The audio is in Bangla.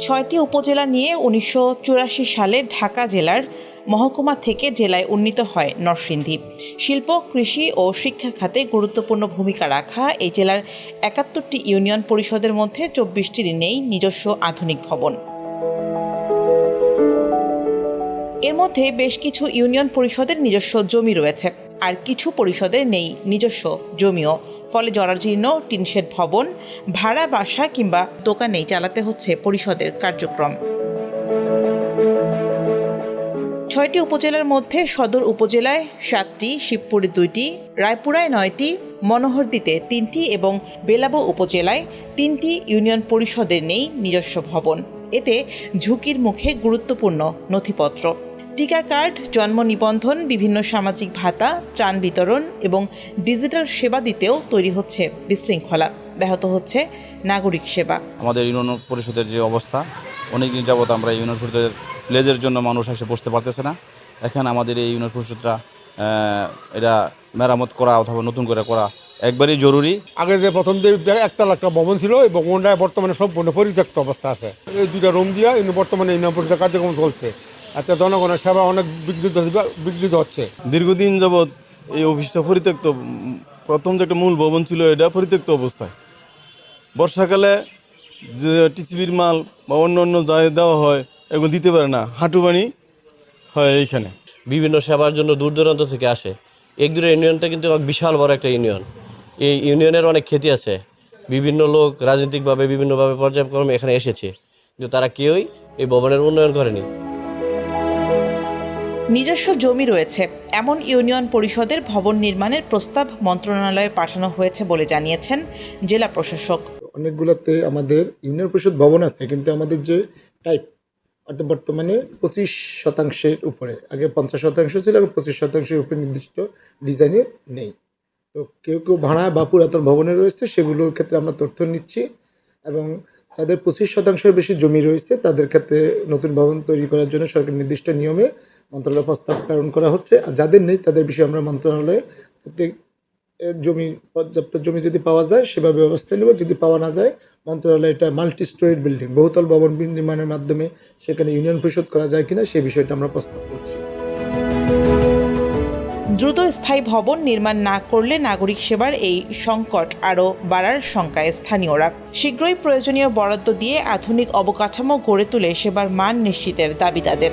6টি উপজেলা নিয়ে 1984 সালে ঢাকা জেলার মহকুমা থেকে জেলায় উন্নীত হয় নরসিংদী। শিল্প, কৃষি ও শিক্ষা খাতে গুরুত্বপূর্ণ ভূমিকা রাখা এই জেলার 71টি ইউনিয়ন পরিষদের মধ্যে 24টির নেই নিজস্ব আধুনিক ভবন। এর মধ্যে বেশ কিছু ইউনিয়ন পরিষদের নিজস্ব জমি রয়েছে, আর কিছু পরিষদের নেই নিজস্ব জমিও। ফলে জরাজীর্ণ টিনশেড ভবন, ভাড়া বাসা কিংবা দোকানেই চালাতে হচ্ছে পরিষদের কার্যক্রম। 6টি উপজেলার মধ্যে সদর উপজেলায় 7টি, শিবপুরে 2টি, রায়পুরায় 9টি, মনোহরদীতে 3টি এবং বেলাবো উপজেলায় 3টি ইউনিয়ন পরিষদের নেই নিজস্ব ভবন। এতে ঝুঁকির মুখে গুরুত্বপূর্ণ নথিপত্র, টিকা কার্ড, জন্ম নিবন্ধন, বিভিন্ন সামাজিক ভাতা, ত্রাণ বিতরণ এবং ডিজিটাল সেবা দিতেও তৈরি হচ্ছে বিশৃঙ্খলা, ব্যাহত হচ্ছে নাগরিক সেবা। আমাদের ইউনিয়ন পরিষদের যে অবস্থা, অনেকদিন যাবত আমরা ইউনিয়ন পরিষদের প্লেজের জন্য মানুষ এসে বসতে পারতেছে না। এখানে আমাদের এই ইউনিয়ন পরিষদটা এটা মেরামত করা অথবা নতুন করে করা একবারই জরুরি। আগে যে প্রথম যে একতলা একটা ভবন ছিল এই ভবনটা বর্তমানে সম্পূর্ণ পরিত্যক্ত অবস্থা আছে। এই 2টা রুম দিয়া বর্তমানে ইউনিয়ন পরিষদের কার্যক্রম চলছে। আচ্ছা, জনগণের সেবা অনেক বিঘ্নিত হচ্ছে। দীর্ঘদিন যাবৎ এই অফিসটা পরিত্যক্ত। প্রথম যে একটা মূল ভবন ছিল এটা পরিত্যক্ত অবস্থায়। বর্ষাকালে যে টিসিবির মাল বা অন্য অন্য জায়গায় দেওয়া হয় এগুলো দিতে পারে না, হাঁটু পানি হয় এইখানে। বিভিন্ন সেবার জন্য দূর দূরান্ত থেকে আসে। একদূরের ইউনিয়নটা কিন্তু বিশাল বড় একটা ইউনিয়ন। এই ইউনিয়নের অনেক খ্যাতি আছে। বিভিন্ন লোক রাজনৈতিকভাবে বিভিন্নভাবে পর্যায়ক্রমে এখানে এসেছে, কিন্তু তারা কেউই এই ভবনের উন্নয়ন করেনি। নিজস্ব জমি রয়েছে এমন ইউনিয়ন পরিষদের ভবন নির্মাণের প্রস্তাব মন্ত্রণালয়ে পাঠানো হয়েছে বলে জানিয়েছেন জেলা প্রশাসক। অনেকগুলোতে আমাদের ইউনিয়ন পরিষদ ভবন আছে, কিন্তু আমাদের যে টাইপ অর্থাৎ বর্তমানে 25% উপরে, আগে 50% ছিল এবং 25% উপরে নির্দিষ্ট ডিজাইনের নেই। তো কেউ কেউ ভাড়া বা পুরাতন ভবনে রয়েছে, সেগুলোর ক্ষেত্রে আমরা তথ্য নিচ্ছি এবং যাদের 25% বেশি জমি রয়েছে তাদের ক্ষেত্রে নতুন ভবন তৈরি করার জন্য সরকার নির্দিষ্ট নিয়মে মন্ত্রণালয়ে প্রস্তাব প্রেরণ করা হচ্ছে। আর যাদের নেই তাদের বিষয়ে আমরা মন্ত্রণালয়ে জমি, পর্যাপ্ত জমি যদি পাওয়া যায় সেভাবে ব্যবস্থা নেব। যদি পাওয়া না যায় মন্ত্রণালয়ে এটা মাল্টি স্টোরিড বিল্ডিং, বহুতল ভবন নির্মাণের মাধ্যমে সেখানে ইউনিয়ন পরিষদ করা যায় কিনা সেই বিষয়টা আমরা প্রস্তাব করছি। দ্রুত স্থায়ী ভবন নির্মাণ না করলে নাগরিক সেবার এই সংকট আরও বাড়ার শঙ্কায় স্থানীয়রা। শীঘ্রই প্রয়োজনীয় বরাদ্দ দিয়ে আধুনিক অবকাঠামো গড়ে তুলে সেবার মান নিশ্চিতের দাবি তাদের।